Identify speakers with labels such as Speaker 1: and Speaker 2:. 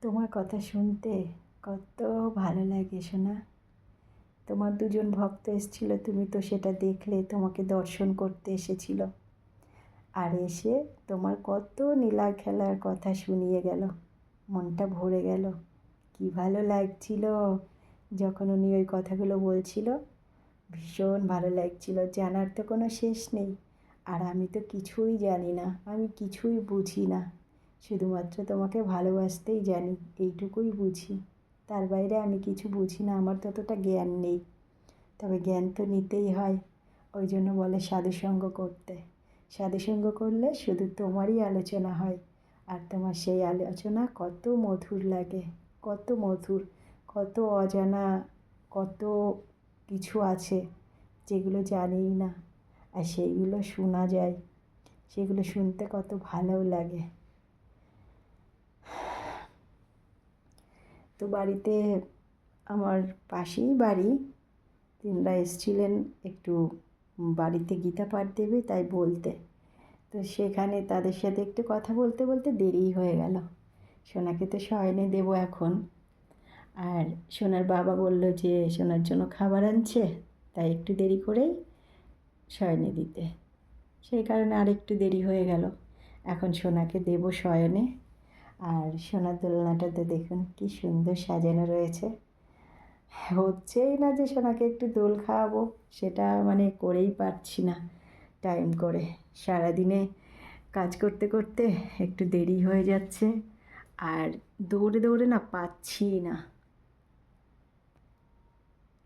Speaker 1: তোমার কথা শুনতে কত ভালো লাগে সোনা। তোমার দুজন ভক্ত এসেছিল, তুমি তো সেটা দেখলে, তোমাকে দর্শন করতে এসেছিল। আর এসে তোমার কত নীলা খেলার কথা শুনিয়ে গেল, মনটা ভরে গেল। কি ভালো লাগছিল যখন উনি ওই কথাগুলো বলছিল, ভীষণ ভালো লাগছিল। জানার তো কোনো শেষ নেই। আর আমি তো কিছুই জানি না, আমি কিছুই বুঝি না, শুধুমাত্র তোমাকে ভালোবাসতেই জানি, এইটুকুই বুঝি। তার বাইরে আমি কিছু বুঝি না, আমার ততটা জ্ঞান নেই। তবে জ্ঞান তো নিতেই হয়, ওই জন্য বলে সাধুসঙ্গ করতে। সাধুসঙ্গ করলে শুধু তোমারই আলোচনা হয়, আর তোমার সেই আলোচনা কত মধুর লাগে, কত মধুর, কত অজানা, কত কিছু আছে যেগুলো জানিই না, আর সেইগুলো শোনা যায়, সেগুলো শুনতে কত ভালোও লাগে। তো বাড়িতে, আমার পাশেই বাড়ি, তিনরা এসেছিলেন একটু বাড়িতে গীতা পাঠ দেবে তাই বলতে। তো সেখানে তাদের সাথে একটু কথা বলতে বলতে দেরিই হয়ে গেল। সোনাকে তো শয়নে দেবো এখন, আর সোনার বাবা বলল যে সোনার জন্য খাবার আনছে, তাই একটু দেরি করেই শয়নে দিতে। সেই কারণে আর একটু দেরি হয়ে গেল। এখন সোনাকে দেবো শয়নে। আর সোনার দোলনাটাতে দেখুন কি সুন্দর সাজানো রয়েছে। হচ্ছেই না যে সোনাকে একটু দোল খাওয়াবো, সেটা মানে করেই পারছি না টাইম করে। সারাদিনে কাজ করতে করতে একটু দেরি হয়ে যাচ্ছে, আর দৌড়ে দৌড়ে না পাচ্ছি না।